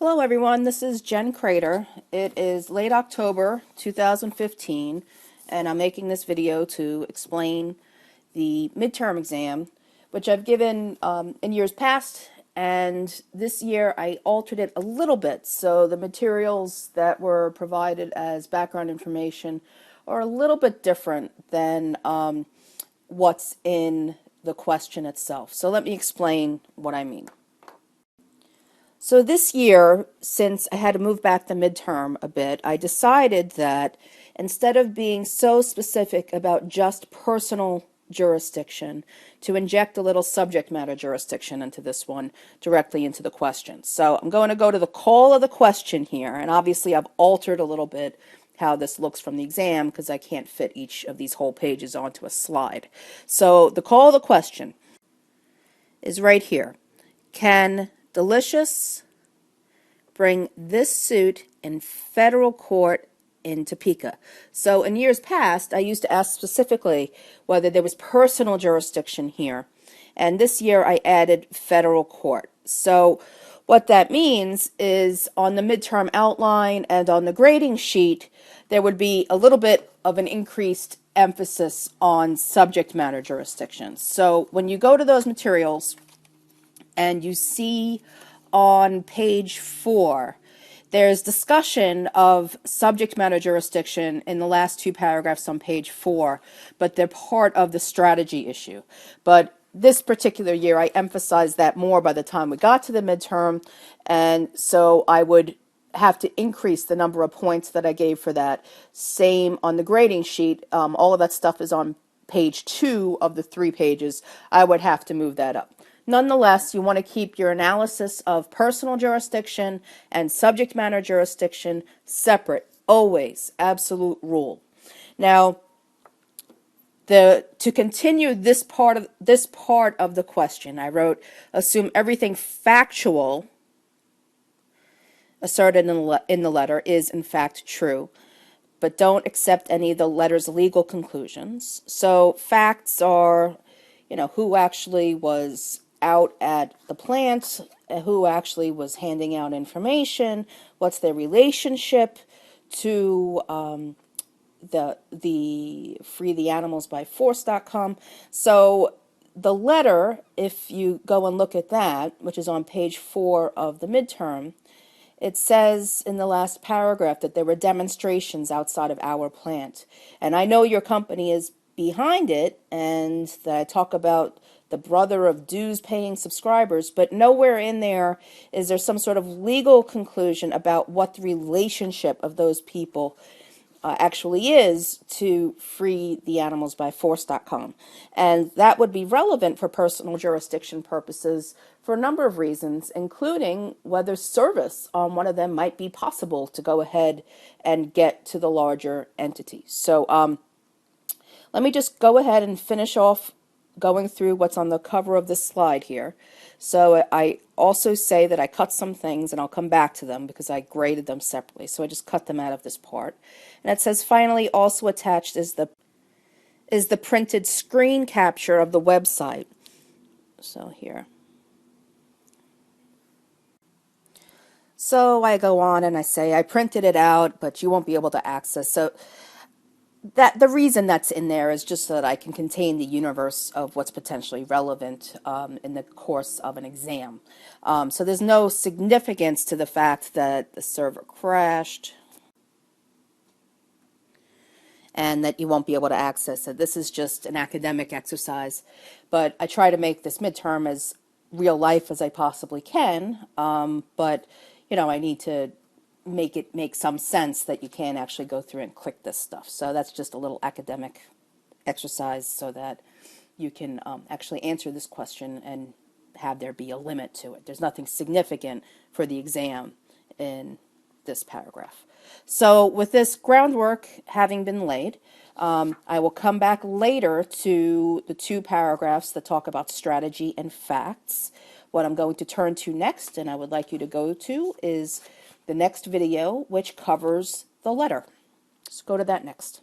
Hello everyone, this is Jen Kreder. It is late October 2015 and I'm making this video to explain the midterm exam, which I've given in years past, and this year I altered it a little bit, so the materials that were provided as background information are a little bit different than what's in the question itself. So let me explain what I mean. So this year, since I had to move back the midterm a bit, I decided that instead of being so specific about just personal jurisdiction, to inject a little subject matter jurisdiction into this one directly into the question. So I'm going to go to the call of the question here, and obviously I've altered a little bit how this looks from the exam because I can't fit each of these whole pages onto a slide. So the call of the question is right here. Can Delicious bring this suit in federal court in Topeka? So in years past, I used to ask specifically whether there was personal jurisdiction here, and this year I added federal court. So what that means is on the midterm outline and on the grading sheet, there would be a little bit of an increased emphasis on subject matter jurisdiction. So when you go to those materials, and you see on page 4, there's discussion of subject matter jurisdiction in the last 2 paragraphs on page 4, but they're part of the strategy issue. But this particular year, I emphasized that more by the time we got to the midterm, and so I would have to increase the number of points that I gave for that. Same on the grading sheet. All of that stuff is on page 2 of the 3 pages. I would have to move that up. Nonetheless, you want to keep your analysis of personal jurisdiction and subject matter jurisdiction separate, always, absolute rule. Now, to continue this part of the question, I wrote, assume everything factual asserted in the letter is in fact true, but don't accept any of the letter's legal conclusions. So facts are, who actually was out at the plant, who actually was handing out information, what's their relationship to the freetheanimalsbyforce.com. So the letter, if you go and look at that, which is on page 4 of the midterm, it says in the last paragraph that there were demonstrations outside of our plant. And I know your company is behind it, and that I talk about the brother of dues paying subscribers, but nowhere in there is there some sort of legal conclusion about what the relationship of those people actually is to freetheanimalsbyforce.com. And that would be relevant for personal jurisdiction purposes for a number of reasons, including whether service on one of them might be possible to go ahead and get to the larger entity. So let me just go ahead and finish off going through what's on the cover of this slide here. So I also say that I cut some things, and I'll come back to them because I graded them separately. So I just cut them out of this part. And it says, finally, also attached is the printed screen capture of the website. So here. So I go on and I say, I printed it out, but you won't be able to access. So that the reason that's in there is just so that I can contain the universe of what's potentially relevant in the course of an exam. So there's no significance to the fact that the server crashed and that you won't be able to access it. This is just an academic exercise, but I try to make this midterm as real life as I possibly can, but I need to make it make some sense that you can actually go through and click this stuff. So that's just a little academic exercise so that you can actually answer this question and have there be a limit to it. There's nothing significant for the exam in this paragraph. So with this groundwork having been laid, I will come back later to the 2 paragraphs that talk about strategy and facts. What I'm going to turn to next, and I would like you to go to, is the next video, which covers the letter. Let's go to that next.